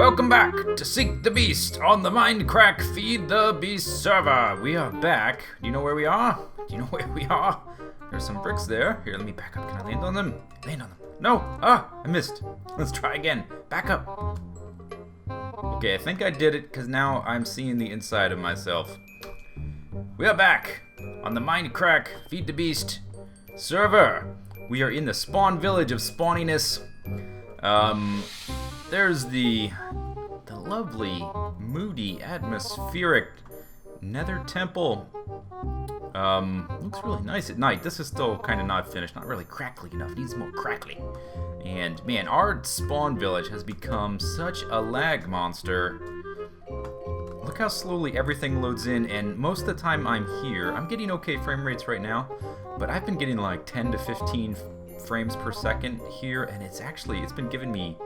Welcome back to Seek the Beast on the Mindcrack Feed the Beast server. We are back. Do you know where we are? Do you know where we are? There's some bricks there. Here, let me back up. Can I land on them? Land on them. No! I missed. Let's try again. Back up. Okay, I think I did it because now I'm seeing the inside of myself. We are back on the Mindcrack Feed the Beast server. We are in the spawn village of spawniness. There's the lovely, moody, atmospheric Nether temple. Looks really nice at night. This is still kind of not finished, not really crackly enough. It needs more crackling. And man, our spawn village has become such a lag monster. Look how slowly everything loads in, and most of the time I'm here. I'm getting okay frame rates right now, but I've been getting like 10 to 15 frames per second here, and it's been giving me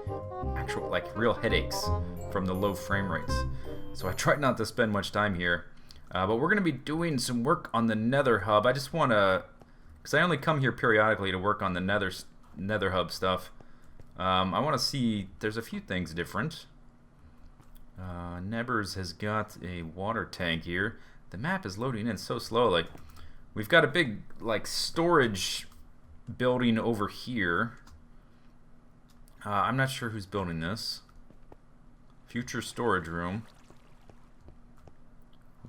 actual real headaches from the low frame rates. So I tried not to spend much time here, but we're gonna be doing some work on the Nether hub. I just want to, because I only come here periodically to work on the Nether hub stuff. I want to see, there's a few things different. Nebers has got a water tank here. The map is loading in so slowly. We've got a big storage building over here. I'm not sure who's building this. Future storage room.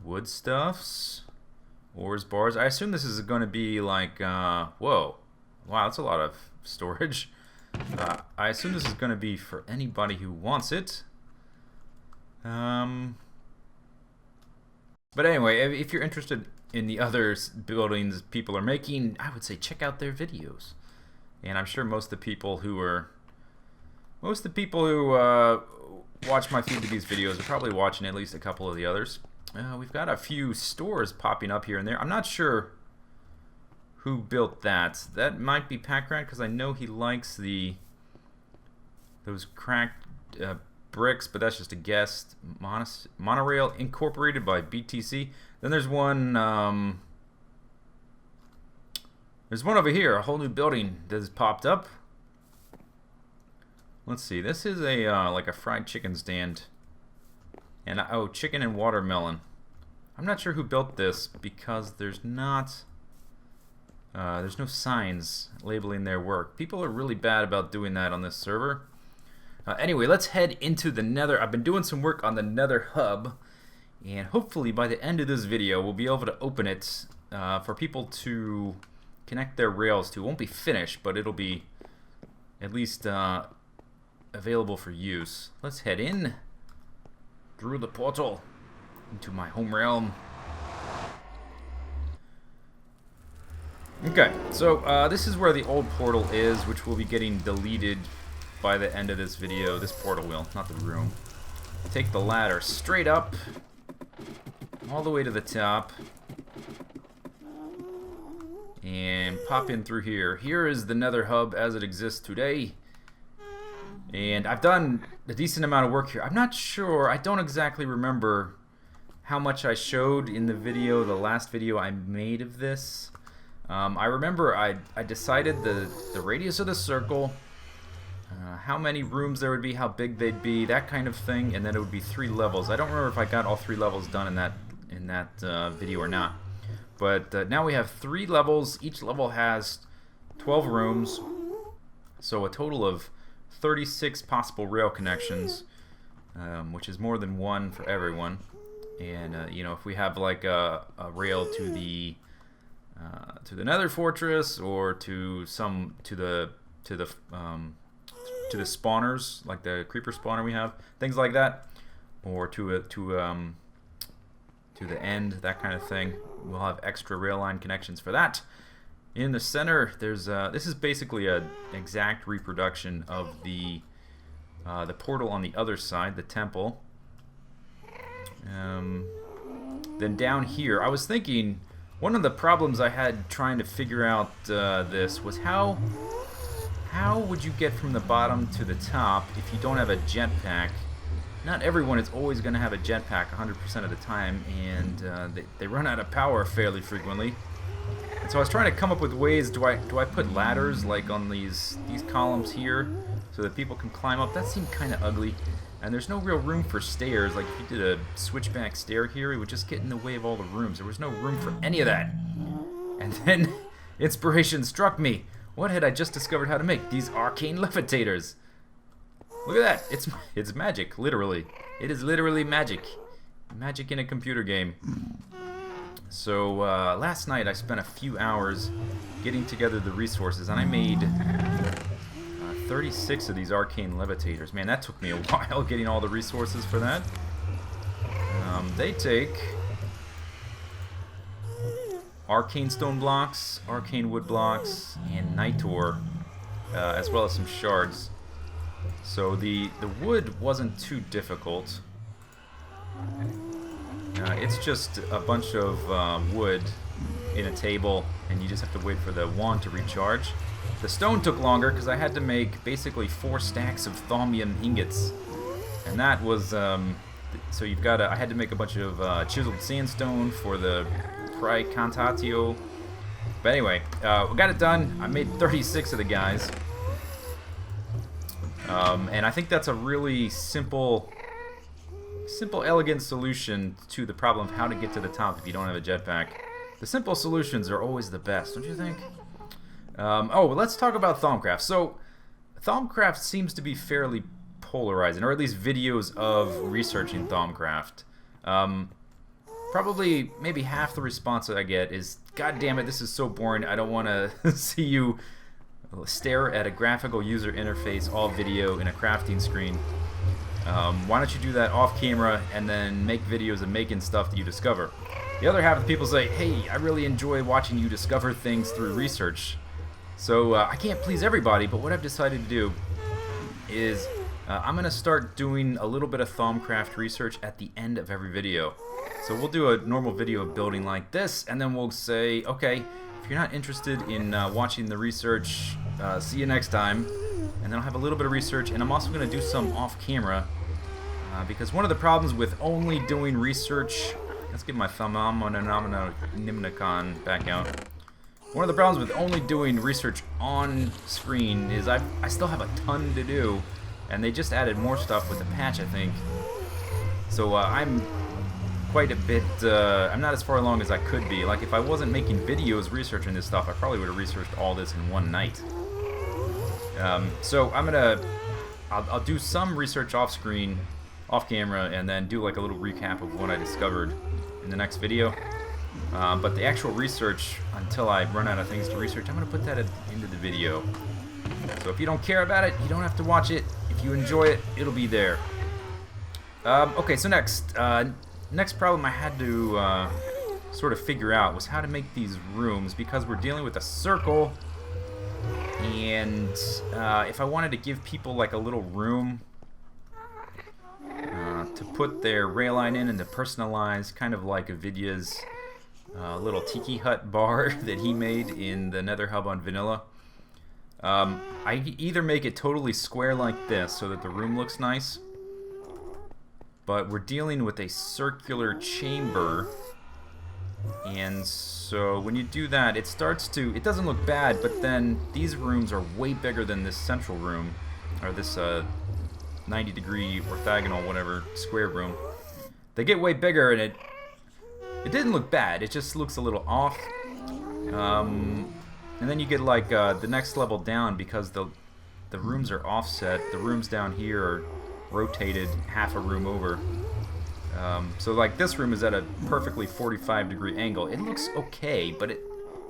Wood stuffs. Ores, bars. I assume this is going to be like, whoa. Wow, that's a lot of storage. I assume this is going to be for anybody who wants it. But anyway, if you're interested in the other buildings people are making, I would say check out their videos. And I'm sure most of the people who watch my Feed the Beast videos are probably watching at least a couple of the others. We've got a few stores popping up here and there. I'm not sure who built that. That might be Packrat, because I know he likes those cracked bricks, but that's just a guess. Monorail Incorporated by BTC. Then there's one over here, a whole new building that has popped up. Let's see, this is a like a fried chicken stand. And chicken and watermelon. I'm not sure who built this because there's no signs labeling their work. People are really bad about doing that on this server. Anyway, let's head into the Nether. I've been doing some work on the Nether hub, and hopefully by the end of this video we'll be able to open it for people to connect their rails to. It won't be finished, but it'll be at least available for use. Let's head in through the portal into my home realm. Okay, so this is where the old portal is, which will be getting deleted by the end of this video. This portal will, not the room. Take the ladder straight up, all the way to the top, and pop in through here. Here is the Nether hub as it exists today. And I've done a decent amount of work here. I'm not sure, I don't exactly remember how much I showed in the video, the last video I made of this. I remember I decided the radius of the circle, how many rooms there would be, how big they'd be, that kind of thing, and then it would be 3 levels. I don't remember if I got all 3 levels done in that video or not. But now we have 3 levels. Each level has 12 rooms, so a total of 36 possible rail connections, which is more than one for everyone. And if we have like a rail to the Nether fortress, or to the spawners, like the creeper spawner we have, things like that, or to the end, that kind of thing, we'll have extra rail line connections for that. In the center, there's this is basically an exact reproduction of the portal on the other side, the temple. Then down here, I was thinking one of the problems I had trying to figure out this was how would you get from the bottom to the top if you don't have a jetpack? Not everyone is always going to have a jetpack 100% of the time, and they run out of power fairly frequently. And so I was trying to come up with ways. Do I put ladders like on these columns here so that people can climb up? That seemed kind of ugly. And there's no real room for stairs. Like if you did a switchback stair here, it would just get in the way of all the rooms. There was no room for any of that. And then inspiration struck me. What had I just discovered how to make? These arcane levitators. Look at that. It's magic, literally. It is literally magic. Magic in a computer game. So last night I spent a few hours getting together the resources, and I made 36 of these arcane levitators. Man, that took me a while getting all the resources for that. They take arcane stone blocks, arcane wood blocks, and night ore, as well as some shards. So the wood wasn't too difficult. It's just a bunch of wood in a table, and you just have to wait for the wand to recharge. The stone took longer because I had to make basically 4 stacks of thaumium ingots, and that was so you've got I had to make a bunch of chiseled sandstone for the Praecantatio. But anyway, we got it done. I made 36 of the guys, and I think that's a really simple, elegant solution to the problem of how to get to the top if you don't have a jetpack. The simple solutions are always the best, don't you think? Oh, let's talk about Thaumcraft. So, Thaumcraft seems to be fairly polarizing, or at least videos of researching Thaumcraft. Probably maybe half the response that I get is, God damn it, this is so boring, I don't want to see you stare at a graphical user interface, all video, in a crafting screen. Why don't you do that off camera and then make videos of making stuff that you discover? The other half of the people say, hey, I really enjoy watching you discover things through research. So I can't please everybody, but what I've decided to do is I'm going to start doing a little bit of Thaumcraft research at the end of every video. So we'll do a normal video of building like this, and then we'll say, okay, if you're not interested in watching the research, see you next time. And then I'll have a little bit of research, and I'm also going to do some off-camera, because one of the problems with only doing research... Let's get my Thaumcraft back out. One of the problems with only doing research on screen is I still have a ton to do, and they just added more stuff with the patch, I think. So I'm quite a bit, I'm not as far along as I could be. Like, if I wasn't making videos researching this stuff, I probably would have researched all this in one night. So I'll do some research off screen, off camera, and then do like a little recap of what I discovered in the next video. But the actual research, until I run out of things to research, I'm going to put that into the video. So if you don't care about it, you don't have to watch it. If you enjoy it, it'll be there. Okay, so next problem I had to sort of figure out was how to make these rooms, because we're dealing with a circle, and if I wanted to give people like a little room to put their rail line in and to personalize, kind of like Avidya's little tiki hut bar that he made in the Nether hub on vanilla. I either make it totally square like this so that the room looks nice, but we're dealing with a circular chamber, and so when you do that, it doesn't look bad, but then these rooms are way bigger than this central room, or this 90-degree orthogonal, whatever, square room. They get way bigger, and it didn't look bad. It just looks a little off. And then you get like the next level down, because the rooms are offset. The rooms down here are rotated half a room over. So like this room is at a perfectly 45-degree angle. It looks okay, but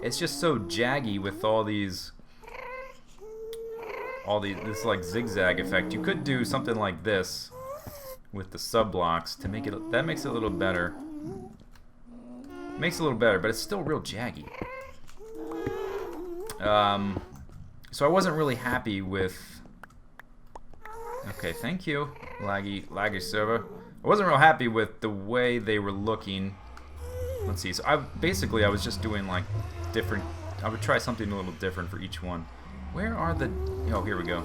it's just so jaggy with all these this like zigzag effect. You could do something like this with the sub blocks to make it, that makes it a little better. Makes it a little better, but it's still real jaggy. So I wasn't really happy with. Okay, thank you, laggy server. I wasn't real happy with the way they were looking. Let's see. So I was just doing like different. I would try something a little different for each one. Where are the? Oh, here we go.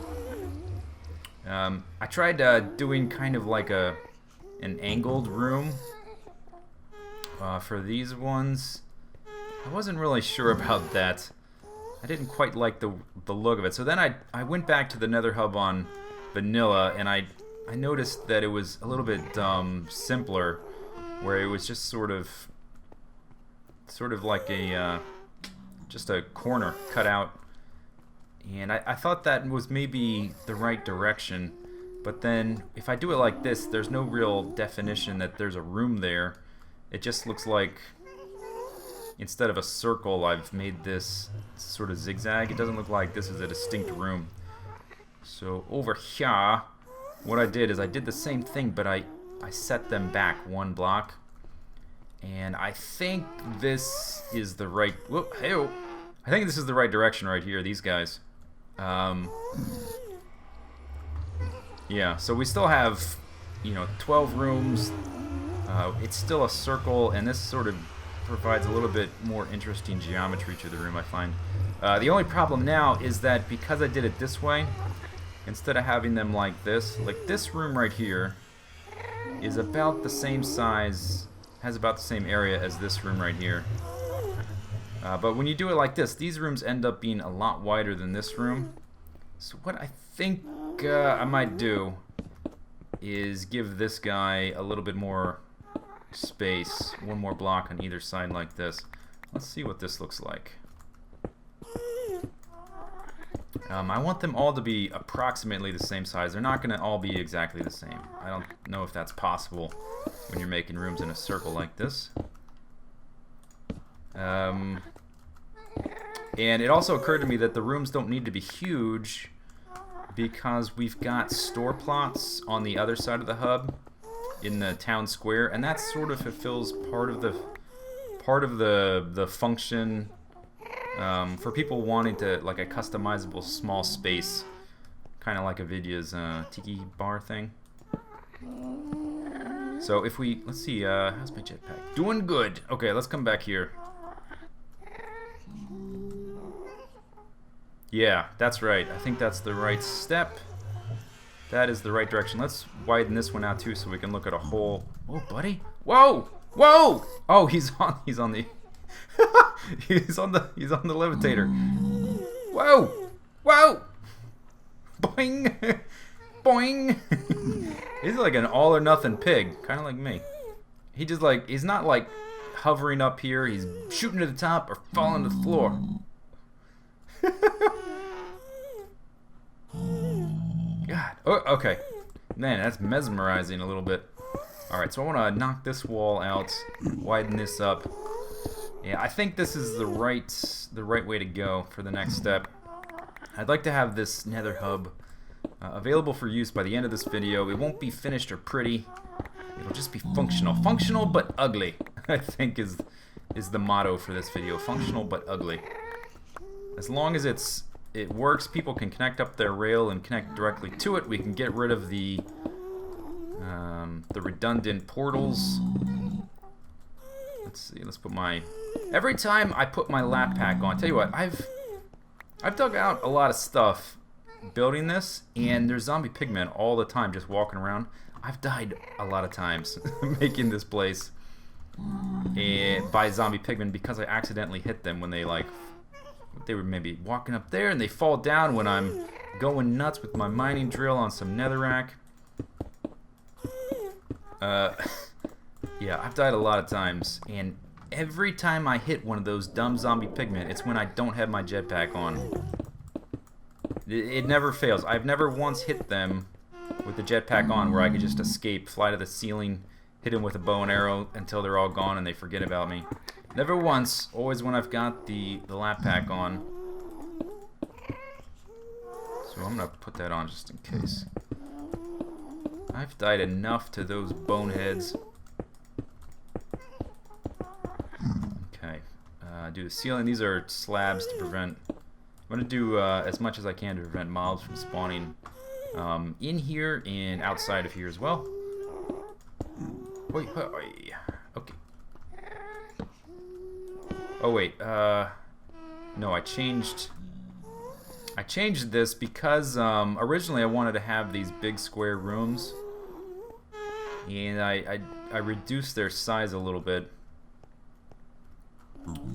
I tried doing kind of like an angled room for these ones, I wasn't really sure about that. I didn't quite like the look of it. So then I went back to the Nether hub on vanilla, and I noticed that it was a little bit simpler, where it was just sort of like a just a corner cut out. And I thought that was maybe the right direction, but then if I do it like this, there's no real definition that there's a room there. It just looks like instead of a circle, I've made this sort of zigzag. It doesn't look like this is a distinct room. So over here, what I did is I did the same thing, but I set them back one block. And I think this is the right... Whoop, hey-oh. I think this is the right direction right here, these guys. Yeah, so we still have, you know, 12 rooms. It's still a circle, and this sort of provides a little bit more interesting geometry to the room, I find. The only problem now is that because I did it this way, instead of having them like this room right here is about the same size, has about the same area as this room right here. But when you do it like this, these rooms end up being a lot wider than this room. So what I think I might do is give this guy a little bit more space, one more block on either side like this. Let's see what this looks like. I want them all to be approximately the same size. They're not going to all be exactly the same. I don't know if that's possible when you're making rooms in a circle like this. And it also occurred to me that the rooms don't need to be huge because we've got store plots on the other side of the hub in the town square, and that sort of fulfills part of the function for people wanting to like a customizable small space, kind of like Avidia's tiki bar thing. So if we, let's see, how's my jetpack? Doing good. Okay, let's come back here. Yeah, that's right. I think that's the right step. That is the right direction. Let's widen this one out too, so we can look at a whole. Oh, buddy! Whoa! Whoa! Oh, he's on the he's on the levitator. Whoa! Whoa! Boing! Boing! He's like an all or nothing pig, kind of like me. He just like he's not like hovering up here. He's shooting to the top or falling to the floor. God. Oh, okay. Man, that's mesmerizing a little bit. Alright, so I want to knock this wall out, widen this up. Yeah, I think this is the right way to go for the next step. I'd like to have this Nether hub available for use by the end of this video. It won't be finished or pretty. It'll just be functional. Functional but ugly, I think is the motto for this video. Functional but ugly. As long as it works, people can connect up their rail and connect directly to it. We can get rid of the redundant portals. Let's see. Let's put my. Every time I put my lap pack on, tell you what, I've dug out a lot of stuff building this, and there's zombie pigmen all the time just walking around. I've died a lot of times making this place by zombie pigmen because I accidentally hit them when they were maybe walking up there and they fall down when I'm going nuts with my mining drill on some netherrack. Yeah, I've died a lot of times, and every time I hit one of those dumb zombie pigmen, it's when I don't have my jetpack on. It never fails. I've never once hit them with the jetpack on where I could just escape, fly to the ceiling, hit them with a bow and arrow until they're all gone and they forget about me. Never once, always when I've got the lap pack on. So I'm going to put that on just in case. I've died enough to those boneheads. Okay, do the ceiling. These are slabs to prevent... I'm going to do as much as I can to prevent mobs from spawning in here and outside of here as well. Wait, okay. Oh wait, no, I changed this because originally I wanted to have these big square rooms, and I reduced their size a little bit.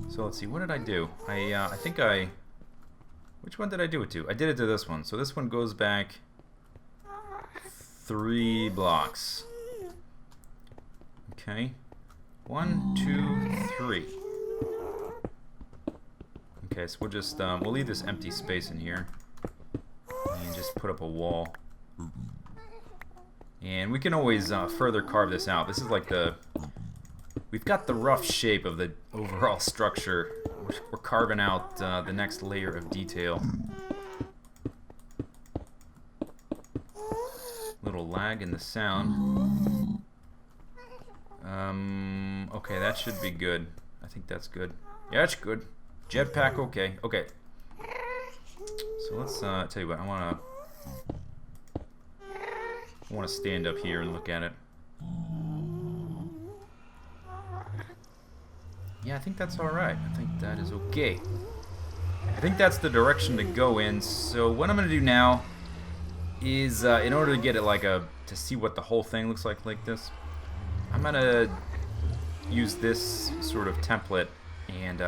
So let's see, what did I do? I think I... Which one did I do it to? I did it to this one. So this one goes back 3 blocks. Okay. 1, 2, 3. Okay, so we'll just we'll leave this empty space in here and just put up a wall. And we can always further carve this out. This is like we've got the rough shape of the overall structure. We're carving out the next layer of detail. Little lag in the sound. Okay, that should be good. I think that's good. Yeah, that's good. Jetpack, okay. Okay. So let's tell you what, I wanna stand up here and look at it. Yeah, I think that's alright. I think that is okay. I think that's the direction to go in. So what I'm gonna do now is in order to get it to see what the whole thing looks like this, I'm gonna use this sort of template and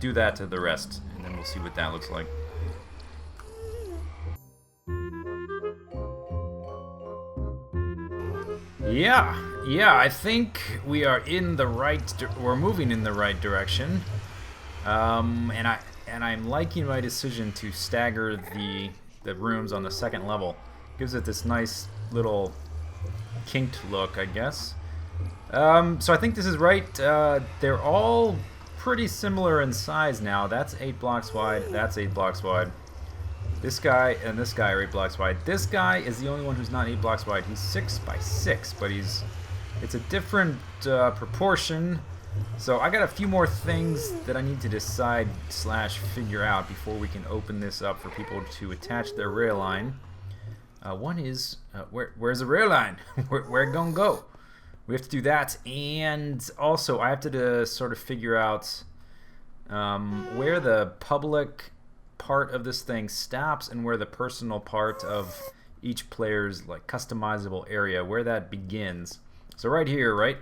do that to the rest, and then we'll see what that looks like. Yeah, I think we are in the right. We're moving in the right direction, and I'm liking my decision to stagger the rooms on the second level. Gives it this nice little kinked look, I guess. So I think this is right. They're all pretty similar in size now. That's 8 blocks wide. That's 8 blocks wide. This guy and this guy are 8 blocks wide. This guy is the only one who's not 8 blocks wide. He's 6 by 6, but it's a different proportion. So I got a few more things that I need to decide / figure out before we can open this up for people to attach their rail line. One is where's the rail line? where it gonna go? We have to do that, and also I have to sort of figure out where the public part of this thing stops and where the personal part of each player's customizable area, where that begins. So right here, right?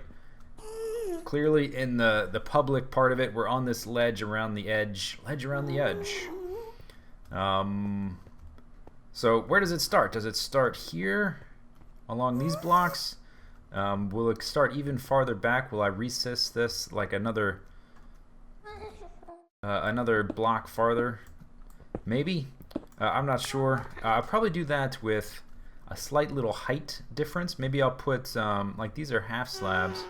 Clearly in the public part of it, we're on this ledge around the edge. So where does it start? Does it start here along these blocks? Will it start even farther back? Will I recess this like another block farther? Maybe. I'm not sure. I'll probably do that with a slight little height difference. Maybe I'll put these are half slabs.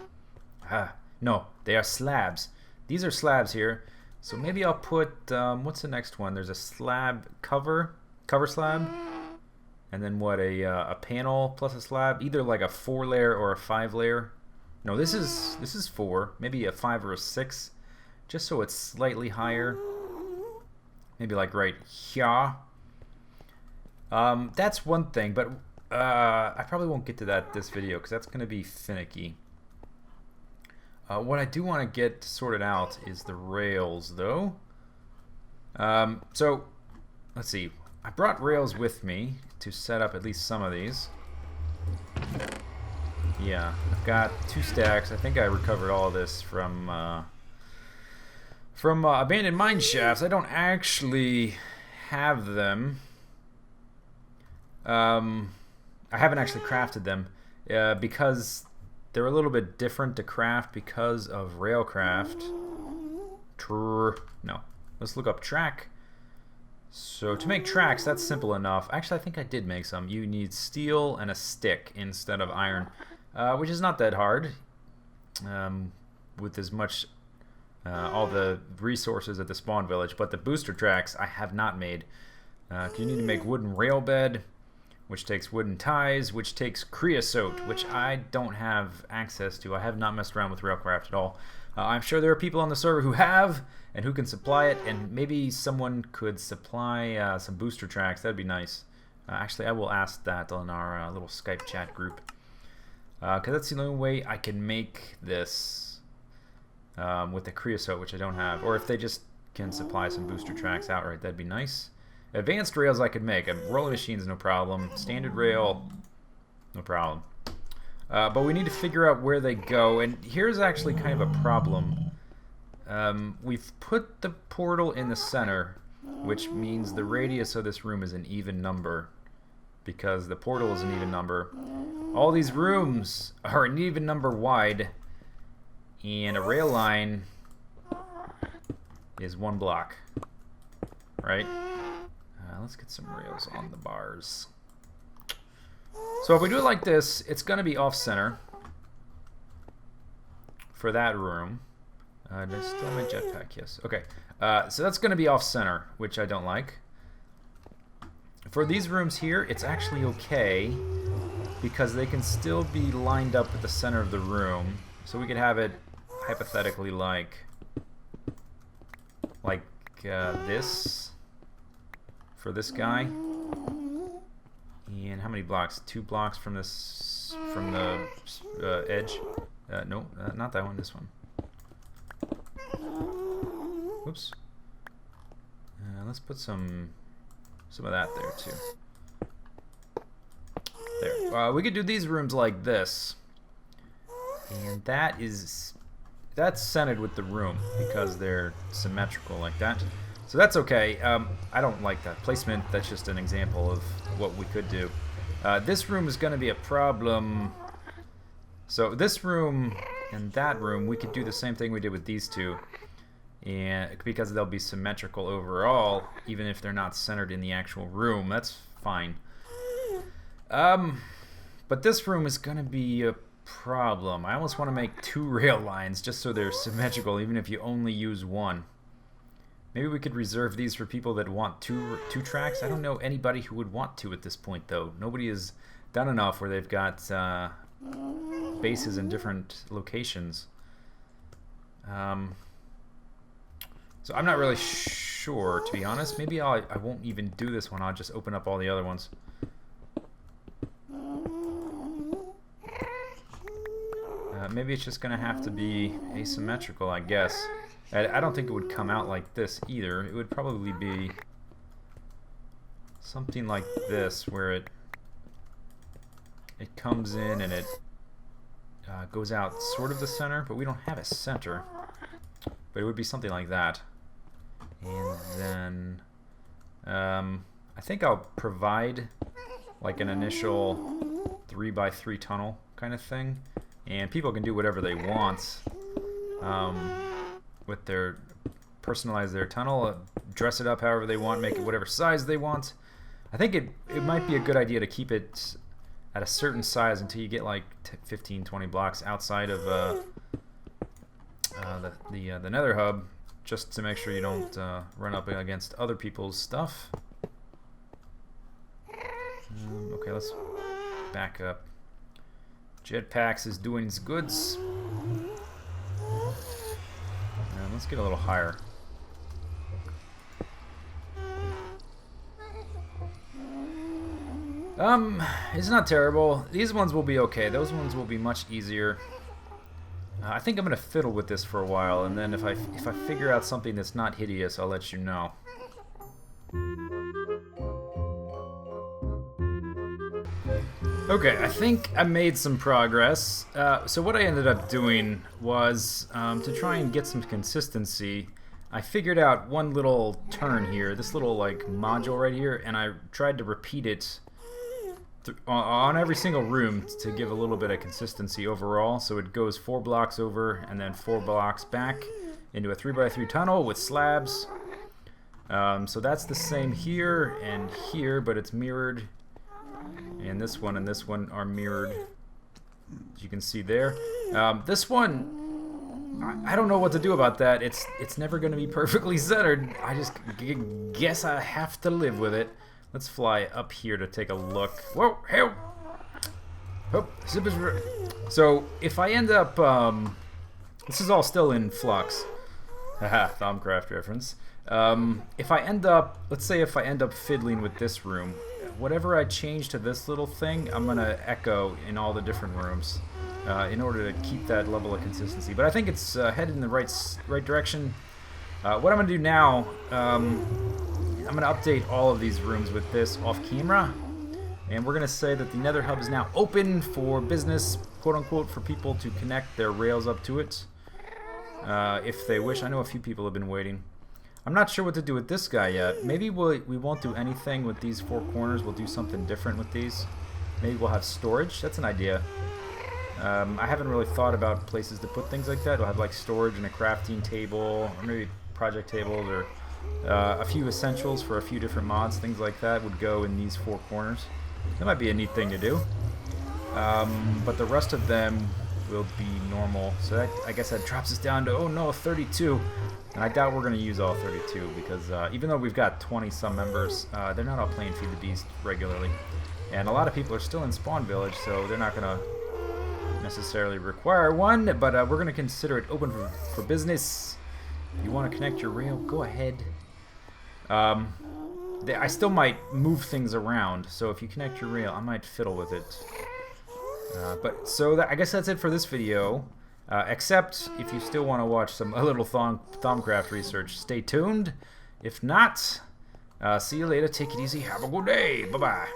No, they are slabs. These are slabs here. So maybe I'll put what's the next one? There's a slab cover slab. And then what, a panel plus a slab, either like a 4-layer or a 5-layer. No, this is 4, maybe a 5 or a 6, just so it's slightly higher. Maybe like right here. That's one thing, but I probably won't get to that this video because that's going to be finicky. What I do want to get sorted out is the rails, though. So let's see. I brought rails with me to set up at least some of these. Yeah, I've got 2 stacks. I think I recovered all of this from abandoned mine shafts. I don't actually have them. I haven't actually crafted them because they're a little bit different to craft because of railcraft. No, let's look up track. So to make tracks, that's simple enough. Actually, I think I did make some. You need steel and a stick instead of iron, which is not that hard with as much all the resources at the spawn village. But the booster tracks I have not made. You need to make wooden rail bed, which takes wooden ties, which takes creosote, which I don't have access to. I have not messed around with railcraft at all. I'm sure there are people on the server who have and who can supply it, and maybe someone could supply some booster tracks. That'd be nice. Actually, I will ask that on our little Skype chat group, because that's the only way I can make this with the creosote, which I don't have. Or if they just can supply some booster tracks outright, that'd be nice. Advanced rails I could make. Rolling machines, no problem. Standard rail, no problem. But we need to figure out where they go, and here's actually kind of a problem. We've put the portal in the center, which means the radius of this room is an even number, because the portal is an even number. All these rooms are an even number wide, and a rail line is 1 block, right? Let's get some rails on the bars. So if we do it like this, it's going to be off-center for that room. Just still my jetpack, yes. Okay, so that's going to be off-center, which I don't like. For these rooms here, it's actually okay, because they can still be lined up at the center of the room. So we could have it hypothetically like this for this guy. And how many blocks? 2 blocks from this, from the edge. No, not that one. This one. Whoops. Let's put some of that there too. There. We could do these rooms like this, and that's centered with the room because they're symmetrical like that. So that's okay. I don't like that placement. That's just an example of what we could do. This room is going to be a problem. So this room and that room, we could do the same thing we did with these two, and because they'll be symmetrical overall, even if they're not centered in the actual room. That's fine. But this room is going to be a problem. I almost want to make 2 rail lines just so they're symmetrical, even if you only use 1. Maybe we could reserve these for people that want two tracks. I don't know anybody who would want to at this point, though. Nobody has done enough where they've got bases in different locations. So I'm not really sure, to be honest. Maybe I won't even do this one. I'll just open up all the other ones. Maybe it's just going to have to be asymmetrical, I guess. I don't think it would come out like this either. It would probably be something like this, where it comes in and it goes out sort of the center, but we don't have a center. But it would be something like that. And then I think I'll provide like an initial 3x3 tunnel kind of thing, and people can do whatever they want with their personalize their tunnel, dress it up however they want, make it whatever size they want. I think it might be a good idea to keep it at a certain size until you get like 15-20 blocks outside of the Nether hub, just to make sure you don't run up against other people's stuff. Okay, let's back up. Jetpacks is doing its goods. Let's get a little higher. It's not terrible. These ones will be okay. Those ones will be much easier. I think I'm gonna fiddle with this for a while, and then if I figure out something that's not hideous, I'll let you know. Okay, I think I made some progress. So what I ended up doing was, to try and get some consistency, I figured out one little turn here, this little like module right here, and I tried to repeat it on every single room to give a little bit of consistency overall. So it goes 4 blocks over and then 4 blocks back into a 3x3 tunnel with slabs. So that's the same here and here, but it's mirrored. And this one are mirrored, as you can see there. This one, I don't know what to do about that. It's never going to be perfectly centered. I just guess I have to live with it. Let's fly up here to take a look. Whoa, help! So if I end up, this is all still in flux. Haha, Thaumcraft reference. If I end up, let's say if I end up fiddling with this room, whatever I change to this little thing, I'm going to echo in all the different rooms in order to keep that level of consistency. But I think it's headed in the right direction. What I'm going to do now, I'm going to update all of these rooms with this off camera. And we're going to say that the Nether hub is now open for business, quote unquote, for people to connect their rails up to it. if they wish. I know a few people have been waiting. I'm not sure what to do with this guy yet. Maybe we won't do anything with these four corners. We'll do something different with these. Maybe we'll have storage. That's an idea. I haven't really thought about places to put things like that. We'll have like storage and a crafting table, or maybe project tables, or a few essentials for a few different mods. Things like that would go in these four corners. That might be a neat thing to do. But the rest of them will be normal. So that, I guess that drops us down to, oh no, 32. And I doubt we're going to use all 32 because even though we've got 20-some members, they're not all playing Feed the Beast regularly. And a lot of people are still in Spawn Village, so they're not going to necessarily require one, but we're going to consider it open for business. If you want to connect your rail, go ahead. I still might move things around, so if you connect your rail, I might fiddle with it. I guess that's it for this video. Except if you still want to watch a little Thaumcraft research, stay tuned. If not, see you later. Take it easy. Have a good day. Bye-bye.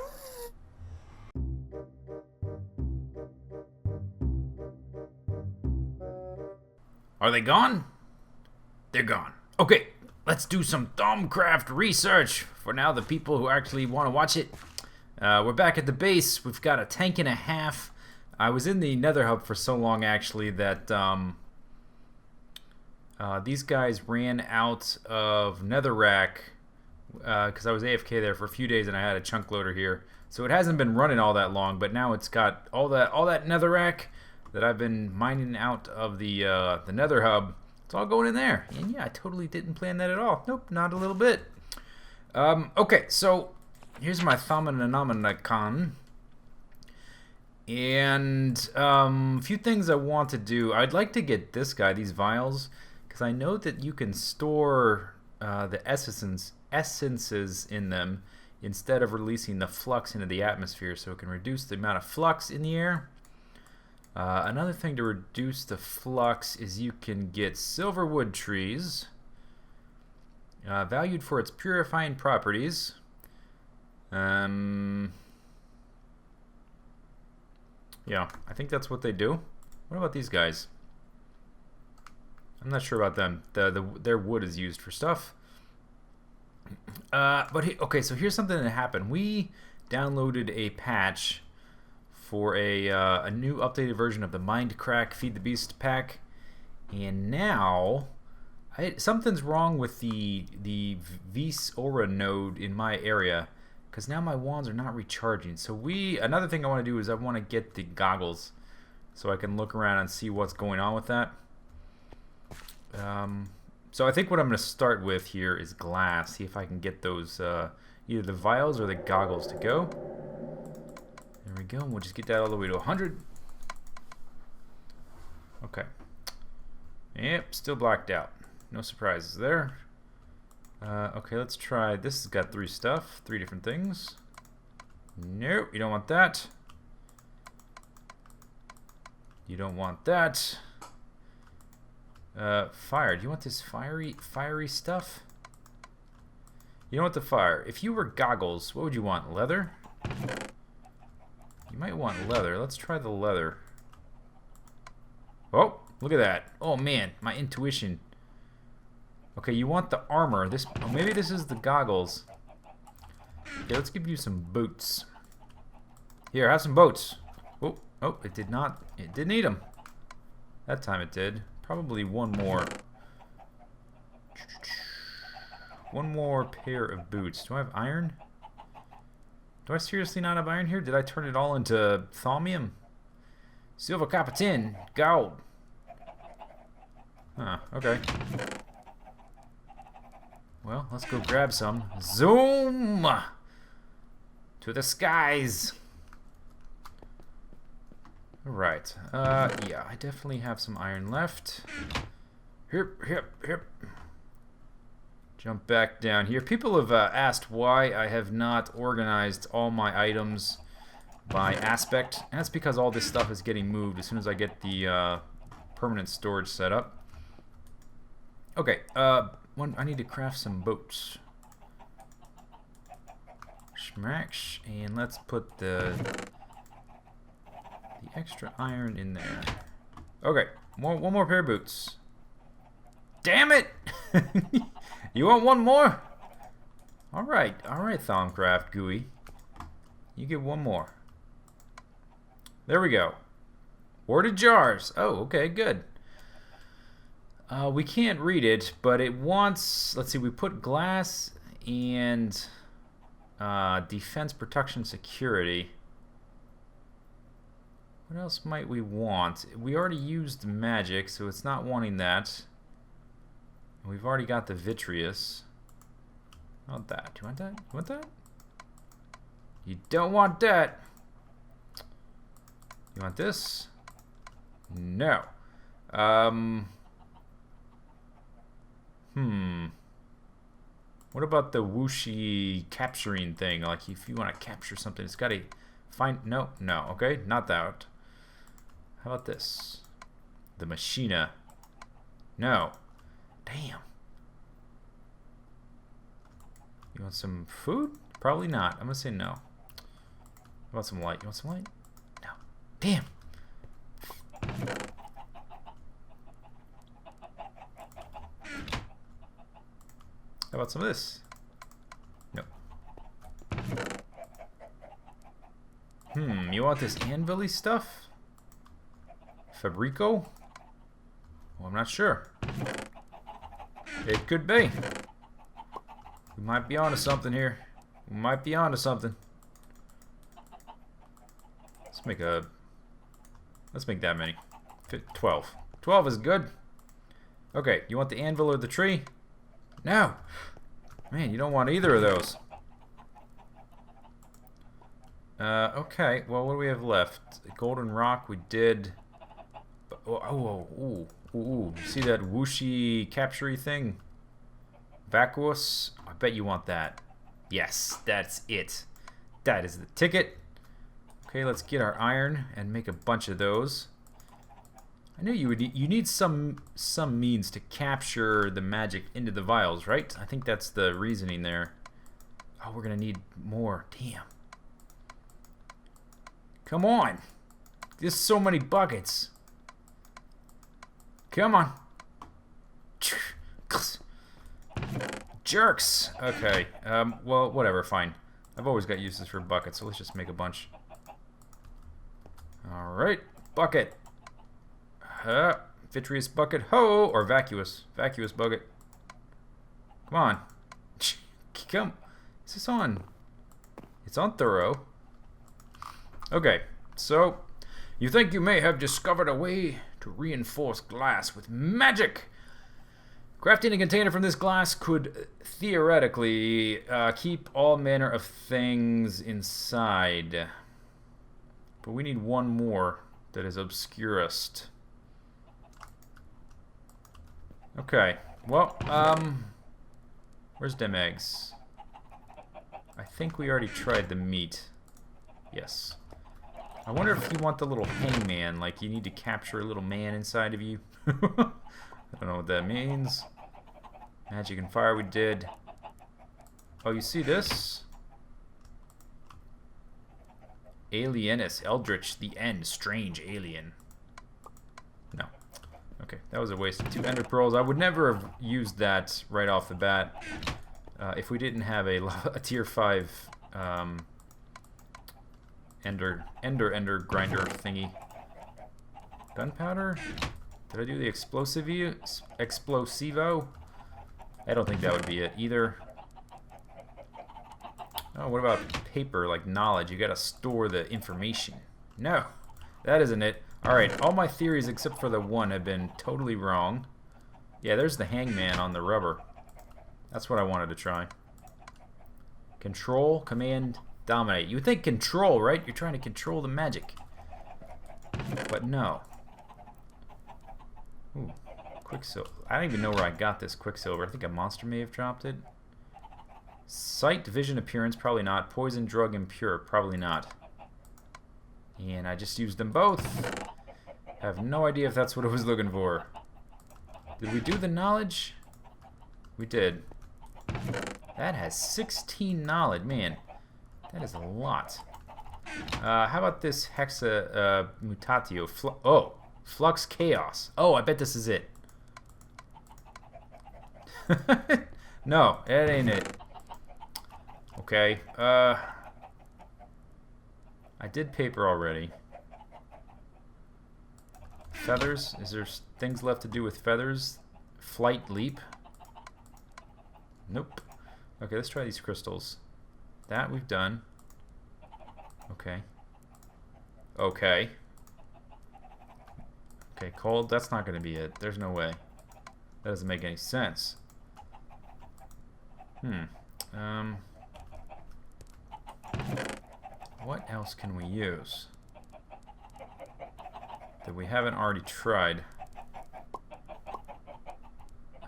Are they gone? They're gone. Okay, let's do some Thaumcraft research. For now, the people who actually want to watch it. We're back at the base. We've got a tank and a half. I was in the Nether hub for so long, actually, that these guys ran out of netherrack because I was AFK there for a few days and I had a chunk loader here. So it hasn't been running all that long, but now it's got all that netherrack that I've been mining out of the Nether hub. It's all going in there. And yeah, I totally didn't plan that at all. Nope, not a little bit. Okay, so here's my Thaumcraft. And a few things I want to do. I'd like to get this guy, these vials, because I know that you can store the essences in them instead of releasing the flux into the atmosphere, so it can reduce the amount of flux in the air. Another thing to reduce the flux is you can get silverwood trees, valued for its purifying properties. Yeah, I think that's what they do. What about these guys? I'm not sure about them. Their wood is used for stuff. Okay, so here's something that happened. We downloaded a patch for a new updated version of the Mindcrack Feed the Beast pack, and now something's wrong with the Weasel node in my area, because now my wands are not recharging. So another thing I want to do is I want to get the goggles so I can look around and see what's going on with that. So I think what I'm going to start with here is glass. See if I can get those, either the vials or the goggles to go. There we go. And we'll just get that all the way to 100. Okay. Yep, still blacked out. No surprises there. Okay, let's try. This has got 3 different things. Nope, you don't want that. You don't want that. Fire. Do you want this fiery stuff? You don't want the fire. If you were goggles, what would you want? Leather? You might want leather. Let's try the leather. Oh, look at that. Oh man, my intuition. Okay, you want the armor. Maybe this is the goggles. Okay, let's give you some boots. Here, have some boots. Oh, it did not. It didn't eat them. That time it did. Probably one more. One more pair of boots. Do I have iron? Do I seriously not have iron here? Did I turn it all into thaumium? Silver, copper, tin, gold. Huh, okay. Well, let's go grab some. Zoom! To the skies! Alright. Yeah, I definitely have some iron left. Hip. Jump back down here. People have asked why I have not organized all my items by aspect. And that's because all this stuff is getting moved as soon as I get the permanent storage set up. Okay, I need to craft some boats. Schmack, and let's put the extra iron in there. Okay, one more pair of boots. Damn it! You want one more? Alright, Thaumcraft GUI. You get one more. There we go. Worded jars. Oh, okay, good. We can't read it, but it wants... Let's see, we put glass and defense, protection, security. What else might we want? We already used magic, so it's not wanting that. We've already got the vitreous. I want that. Do you want that? You want that? You don't want that. You want this? No. What about the whooshy capturing thing? Like if you want to capture something, it's got to find... No. Okay, not that. How about this? The machina. No. Damn. You want some food? Probably not. I'm gonna say no. How about some light? You want some light? No. Damn. How about some of this? No. You want this anvil-y stuff? Fabrico? Well, I'm not sure. It could be. We might be onto something here. We might be onto something. Let's make that many. 12. 12 is good. Okay, you want the anvil or the tree? No. Man, you don't want either of those. Okay, well, what do we have left? Golden rock, we did. Ooh. See that whooshy capture-y thing? Vacuous? I bet you want that. Yes, that's it. That is the ticket. Okay, let's get our iron and make a bunch of those. I knew you need some means to capture the magic into the vials, right? I think that's the reasoning there. Oh, we're gonna need more. Damn. Come on. There's so many buckets. Come on. Jerks. Okay. Well, whatever. Fine. I've always got uses for buckets, so let's just make a bunch. All right. Bucket. Vitreous bucket. Ho! Or vacuous. Vacuous bucket. Come on. Come. Is this on? It's on thorough. Okay. So, you think you may have discovered a way to reinforce glass with magic. Crafting a container from this glass could theoretically keep all manner of things inside. But we need one more that is obscurest. Okay. Well, where's them eggs? I think we already tried the meat. Yes. I wonder if you want the little hangman, like you need to capture a little man inside of you. I don't know what that means. Magic and fire we did. Oh, you see this? Alienus, Eldritch, the End, strange alien. No. Okay, that was a waste of 2 ender pearls. I would never have used that right off the bat if we didn't have a tier 5 ender grinder thingy. Gunpowder? Did I do the explosivo? I don't think that would be it either. Oh, what about paper, like knowledge? You gotta store the information. No, that isn't it. Alright, all my theories except for the one have been totally wrong. Yeah, there's the hangman on the rubber. That's what I wanted to try. Control, command, dominate. You would think control, right? You're trying to control the magic. But no. Ooh, Quicksilver. I don't even know where I got this Quicksilver. I think a monster may have dropped it. Sight, vision, appearance, probably not. Poison, drug, impure, probably not. And I just used them both. I have no idea if that's what I was looking for. Did we do the knowledge? We did. That has 16 knowledge. Man, that is a lot. How about this Hexa Mutatio? Flux Chaos. Oh, I bet this is it. No, it ain't it. Okay, I did paper already. Feathers? Is there things left to do with feathers? Flight leap? Nope. Okay, let's try these crystals. That we've done. Okay. Okay. Okay, cold, that's not going to be it. There's no way. That doesn't make any sense. What else can we use that we haven't already tried?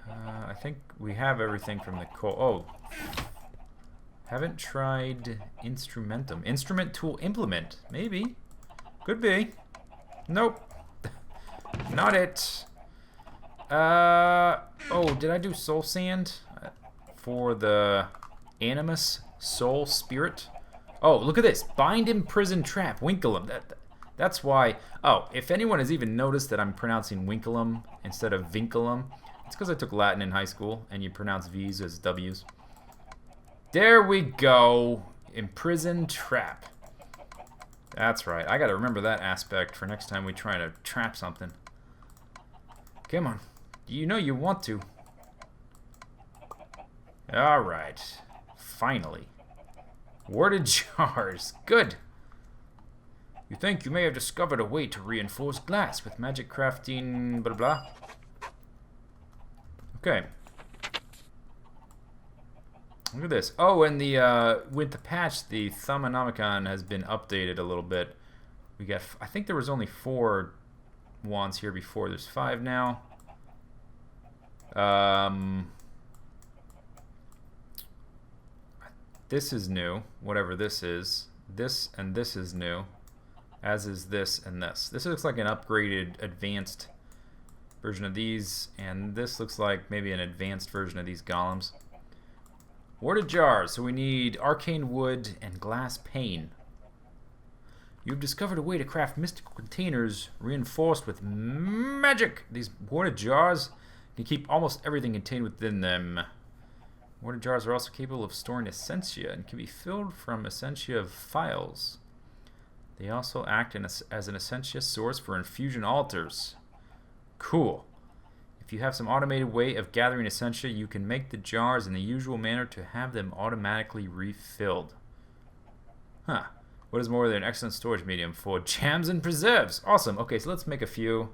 I think we have everything from the coal. Oh, haven't tried instrumentum. Instrument tool implement. Maybe. Could be. Nope. Not it. Oh, did I do soul sand for the animus soul spirit? Oh, look at this. Bind, imprison, trap. Winkelum. That's why. Oh, if anyone has even noticed that I'm pronouncing Winkelum instead of Vinculum, it's because I took Latin in high school and you pronounce V's as W's. There we go. Imprison, trap. That's right. I gotta remember that aspect for next time we try to trap something. Come on. You know you want to. Alright. Finally. Warded jars. Good. You think you may have discovered a way to reinforce glass with magic crafting blah blah. Okay. Look at this. Oh, and the with the patch, the Thaumcraft has been updated a little bit. We got, I think there was only 4 wands here before. There's 5 now. This is new, whatever this is. This and this is new, as is this and this. This looks like an upgraded, advanced version of these, and this looks like maybe an advanced version of these golems. Warded jars, so we need arcane wood and glass pane. You've discovered a way to craft mystical containers reinforced with magic. These warded jars can keep almost everything contained within them. Warded jars are also capable of storing essentia and can be filled from essentia files. They also act as an essentia source for infusion altars. Cool. If you have some automated way of gathering essentia, you can make the jars in the usual manner to have them automatically refilled. Huh. What is more than an excellent storage medium for jams and preserves? Awesome. Okay, so let's make a few.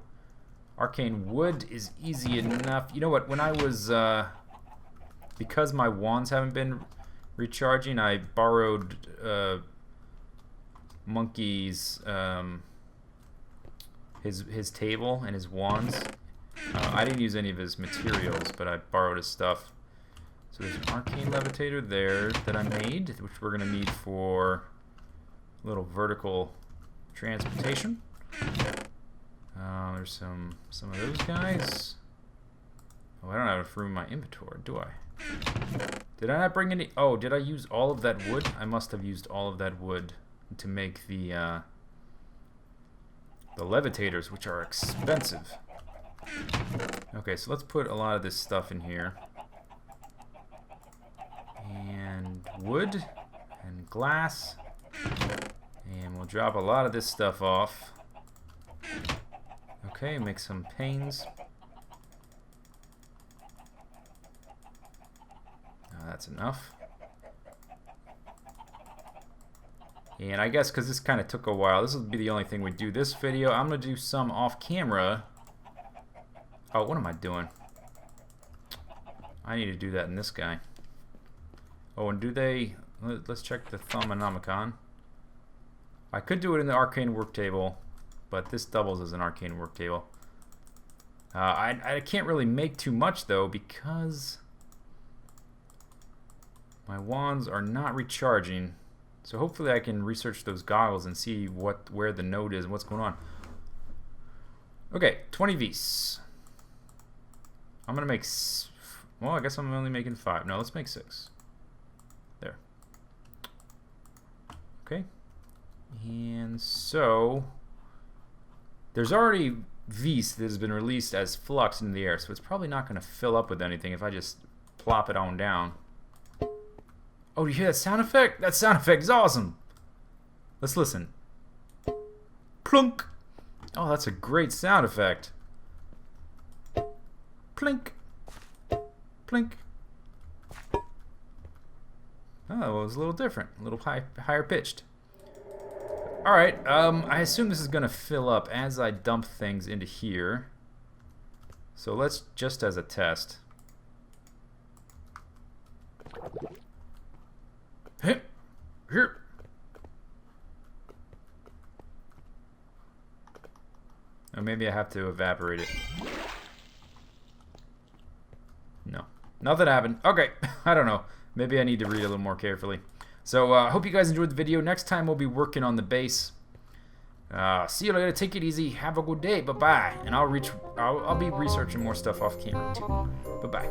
Arcane wood is easy enough. You know what? When I was... because my wands haven't been recharging, I borrowed Monkey's his table and his wands. I didn't use any of his materials, but I borrowed his stuff. So there's an arcane levitator there that I made, which we're going to need for a little vertical transportation. There's some of those guys. Oh, I don't have enough room in my inventory, do I? Did I not bring any? Oh, did I use all of that wood? I must have used all of that wood to make the levitators, which are expensive. Okay, so let's put a lot of this stuff in here. And wood and glass. And we'll drop a lot of this stuff off. Okay, make some panes. That's enough. And I guess because this kind of took a while, this will be the only thing we do this video. I'm going to do some off camera. Oh, what am I doing? I need to do that in this guy. Oh, and do they... Let's check the Thaumcraft. I could do it in the arcane work table, but this doubles as an arcane work table. I can't really make too much, though, because my wands are not recharging. So hopefully I can research those goggles and see where the node is and what's going on. Okay, 20 Vs. I'm going to make... Well, I guess I'm only making 5. No, let's make 6. There. Okay. And so... There's already Vs that has been released as flux into the air, so it's probably not going to fill up with anything if I just plop it on down. Oh, do you hear that sound effect? That sound effect is awesome. Let's listen. Plunk. Oh, that's a great sound effect. Plink. Plink. Oh, it was a little different. A little higher pitched. Alright, I assume this is going to fill up as I dump things into here. So let's, just as a test. Here. Or maybe I have to evaporate it. No. Nothing happened. Okay, I don't know. Maybe I need to read a little more carefully. So I hope you guys enjoyed the video. Next time we'll be working on the base. See you later. Take it easy. Have a good day. Bye-bye. And I'll be researching more stuff off camera too. Bye-bye.